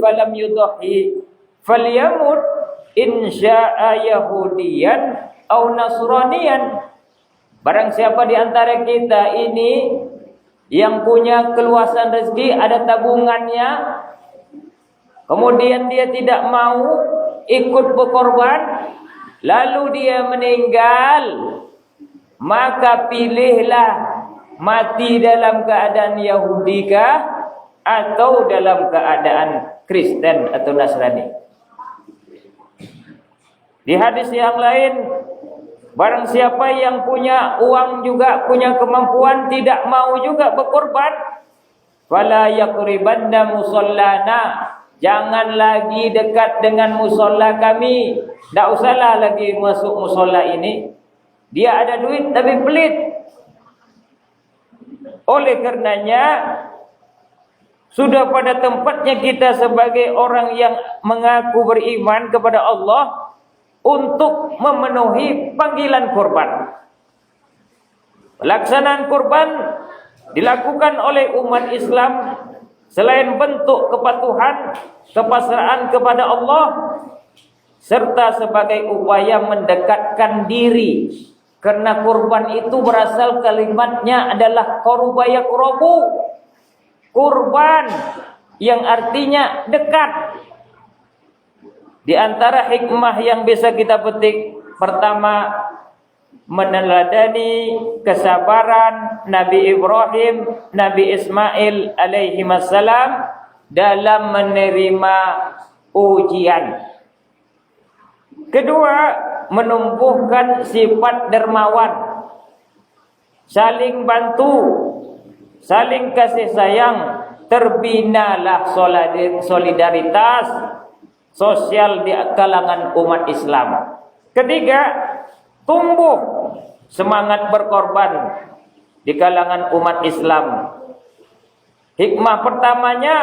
falam yudhi falyamut in syaa yahudiyan au nasraniyan. Barang siapa di antara kita ini yang punya keluasan rezeki, ada tabungannya, kemudian dia tidak mau ikut berkorban, lalu dia meninggal, maka pilihlah mati dalam keadaan Yahudi kah atau dalam keadaan Kristen atau Nasrani. Di hadis yang lain, barang siapa yang punya uang juga, punya kemampuan, tidak mau juga berkorban, fala yaqribanna musallana, jangan lagi dekat dengan musola kami. Tak usahlah lagi masuk musola ini. Dia ada duit tapi pelit. Oleh karenanya, sudah pada tempatnya kita sebagai orang yang mengaku beriman kepada Allah untuk memenuhi panggilan kurban. Pelaksanaan kurban dilakukan oleh umat Islam selain bentuk kepatuhan, kepasrahan kepada Allah, serta sebagai upaya mendekatkan diri. Karena kurban itu berasal kalimatnya adalah korubaya kurobu, kurban yang artinya dekat. Di antara hikmah yang bisa kita petik, pertama, meneladani kesabaran Nabi Ibrahim, Nabi Ismail alaihi wassalam dalam menerima ujian. Kedua, menumbuhkan sifat dermawan, saling bantu, saling kasih sayang, terbinalah solidaritas sosial di kalangan umat Islam. Ketiga, tumbuh semangat berkorban di kalangan umat Islam. Hikmah pertamanya,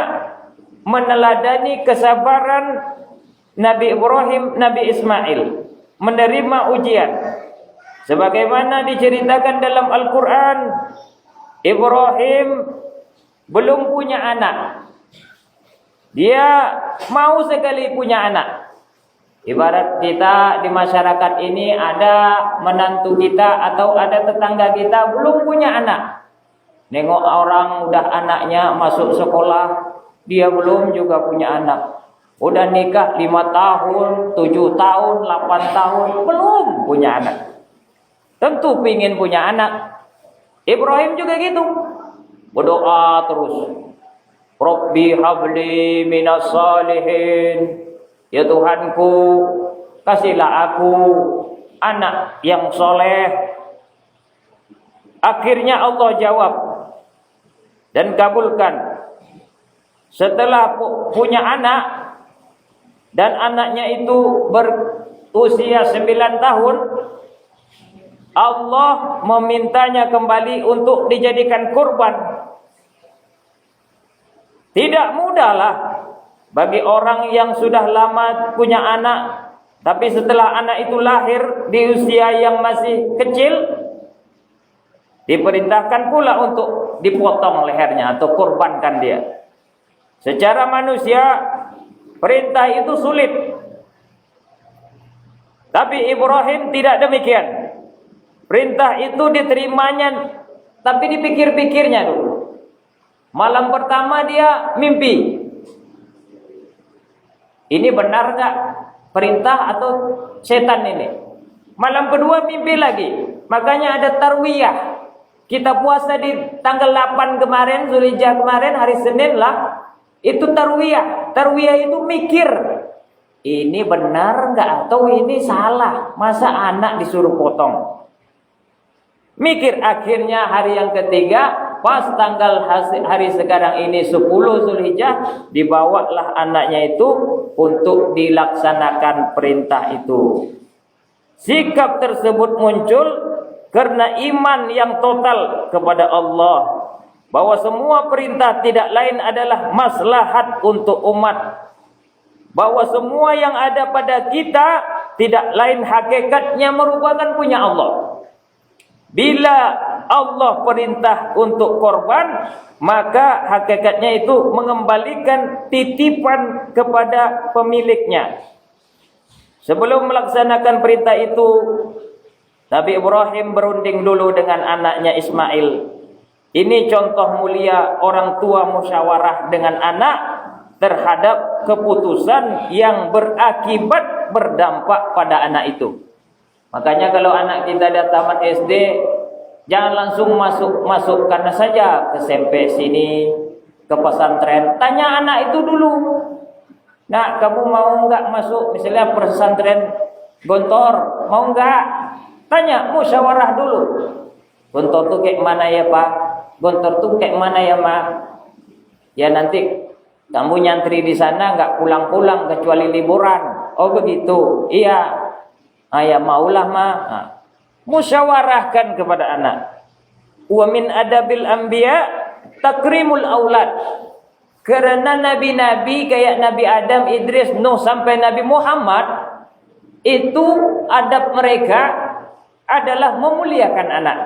meneladani kesabaran Nabi Ibrahim, Nabi Ismail menerima ujian. Sebagaimana diceritakan dalam Al-Quran, Ibrahim belum punya anak. Dia mau sekali punya anak. Ibarat kita di masyarakat ini ada menantu kita atau ada tetangga kita belum punya anak. Nengok orang udah anaknya masuk sekolah, dia belum juga punya anak. Udah nikah 5 tahun, 7 tahun, 8 tahun, belum punya anak. Tentu pingin punya anak. Ibrahim juga gitu. Berdoa terus. Rabbi habli minas salihin. Ya Tuhanku, kasihlah aku anak yang soleh. Akhirnya Allah jawab dan kabulkan. Setelah punya anak dan anaknya itu berusia 9 tahun, Allah memintanya kembali untuk dijadikan kurban. Tidak mudahlah bagi orang yang sudah lama punya anak, tapi setelah anak itu lahir di usia yang masih kecil, diperintahkan pula untuk dipotong lehernya atau kurbankan dia. Secara manusia, perintah itu sulit. Tapi Ibrahim tidak demikian. Perintah itu diterimanya, tapi dipikir-pikirnya dulu. Malam pertama dia mimpi. Ini benar gak perintah atau setan ini? Malam kedua mimpi lagi. Makanya ada tarwiyah. Kita puasa di tanggal 8 kemarin, Zulhijjah kemarin, hari Senin lah. Itu tarwiyah. Tarwiyah itu mikir. Ini benar gak atau ini salah? Masa anak disuruh potong? Mikir. Akhirnya hari yang ketiga, pas tanggal hari sekarang ini 10 Zulhijjah, dibawalah anaknya itu untuk dilaksanakan perintah itu. Sikap tersebut muncul karena iman yang total kepada Allah, bahwa semua perintah tidak lain adalah maslahat untuk umat, bahwa semua yang ada pada kita tidak lain hakikatnya merupakan punya Allah. Bila Allah perintah untuk korban, maka hakikatnya itu mengembalikan titipan kepada pemiliknya. Sebelum melaksanakan perintah itu, Nabi Ibrahim berunding dulu dengan anaknya Ismail. Ini contoh mulia orang tua musyawarah dengan anak terhadap keputusan yang berakibat berdampak pada anak itu. Makanya kalau anak kita dah tamat SD, jangan langsung masukkan saja ke SMP sini, ke pesantren. Tanya anak itu dulu. Nak, kamu mau enggak masuk misalnya pesantren Gontor? Mau enggak? Tanya, musyawarah dulu. Gontor tuh kayak mana ya Pak? Gontor tuh kayak mana ya Ma? Ya nanti kamu nyantri di sana enggak pulang-pulang kecuali liburan. Oh begitu. Iya. Ya maulah Ma. Musyawarahkan kepada anak. Wa min adabil anbiya takrimul aulad. Karena nabi-nabi kayak Nabi Adam, Idris, Nuh sampai Nabi Muhammad, itu adab mereka adalah memuliakan anak.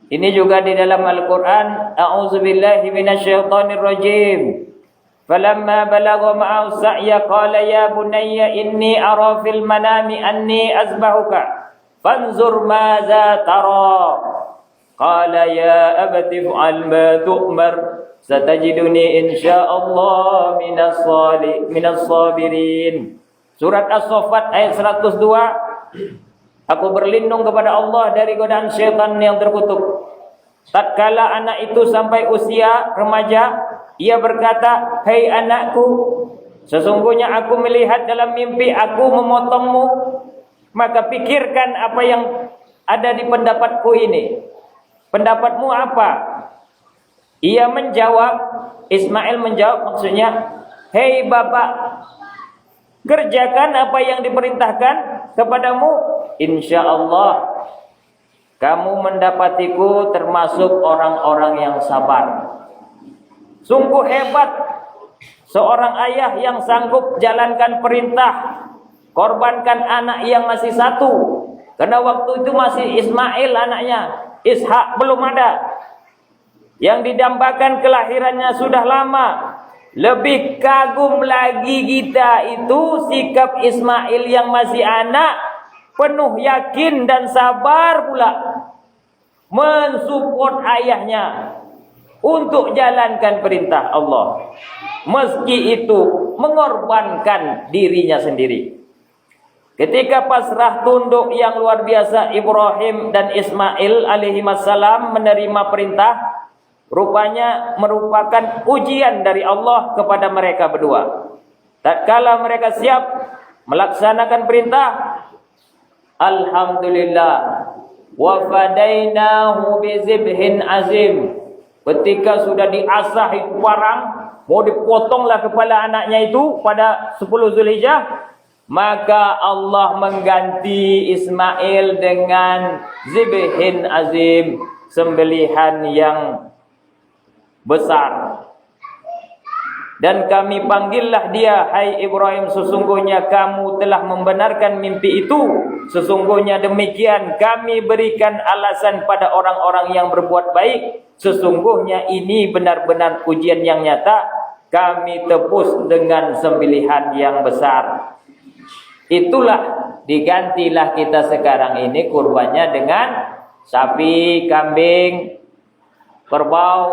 Ini juga di dalam Al-Qur'an, a'udzubillahi minasyaitonir rajim. Falamma balagha ma'ahu sa'ya qala ya bunayya inni ara fil manami anni azbahuka fanzur madza tara. Qala ya abati fa'al ma tu'mar satajiduni insyaallah minas sabirin. Surat As-Saffat ayat 102. Aku berlindung kepada Allah dari godaan syaitan yang terkutuk. Tatkala anak itu sampai usia remaja, ia berkata, "Hei anakku, sesungguhnya aku melihat dalam mimpi aku memotongmu. Maka pikirkan apa yang ada di pendapatku ini. Pendapatmu apa?" Ia menjawab, Ismail menjawab maksudnya, "Hei bapak, kerjakan apa yang diperintahkan kepadamu. Insyaallah kamu mendapatiku termasuk orang-orang yang sabar." Sungguh hebat seorang ayah yang sanggup jalankan perintah, korbankan anak yang masih satu. Karena waktu itu masih Ismail anaknya, Ishak belum ada. Yang didambakan kelahirannya sudah lama. Lebih kagum lagi kita itu sikap Ismail yang masih anak, penuh yakin dan sabar pula mensupport ayahnya untuk jalankan perintah Allah. Meski itu mengorbankan dirinya sendiri. Ketika pasrah tunduk yang luar biasa Ibrahim dan Ismail alaihissalam menerima perintah, rupanya merupakan ujian dari Allah kepada mereka berdua. Tatkala mereka siap melaksanakan perintah, alhamdulillah wa fadainahu bizibhin azim. Ketika sudah diasah itu parang, mau dipotonglah kepala anaknya itu pada 10 Zulhijjah, maka Allah mengganti Ismail dengan zibhin azim, sembelihan yang besar. Dan kami panggillah dia, hai Ibrahim, sesungguhnya kamu telah membenarkan mimpi itu. Sesungguhnya demikian kami berikan alasan pada orang-orang yang berbuat baik. Sesungguhnya ini benar-benar ujian yang nyata. Kami tebus dengan sembelihan yang besar. Itulah, digantilah kita sekarang ini kurbannya dengan sapi, kambing, kerbau,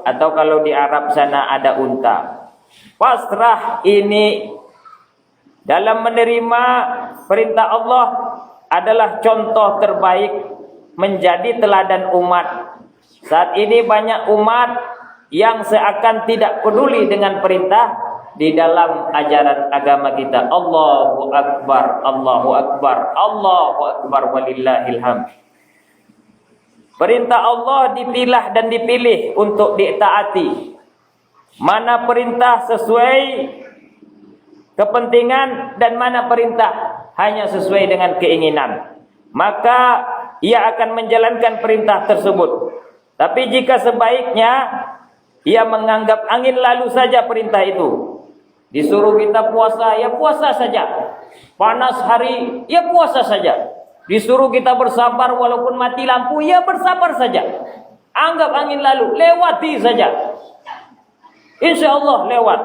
atau kalau di Arab sana ada unta. Pasrah ini dalam menerima perintah Allah adalah contoh terbaik, menjadi teladan umat. Saat ini banyak umat yang seakan tidak peduli dengan perintah di dalam ajaran agama kita. Allahu Akbar, Allahu Akbar, Allahu Akbar, walillahil hamd. Perintah Allah dipilah dan dipilih untuk ditaati. Mana perintah sesuai kepentingan dan mana perintah hanya sesuai dengan keinginan, maka ia akan menjalankan perintah tersebut. Tapi jika sebaiknya ia menganggap angin lalu saja perintah itu. Disuruh kita puasa, ya puasa saja. Panas hari, ya puasa saja. Disuruh kita bersabar walaupun mati lampu, ya bersabar saja. Anggap angin lalu, lewati saja. Insya Allah lewat.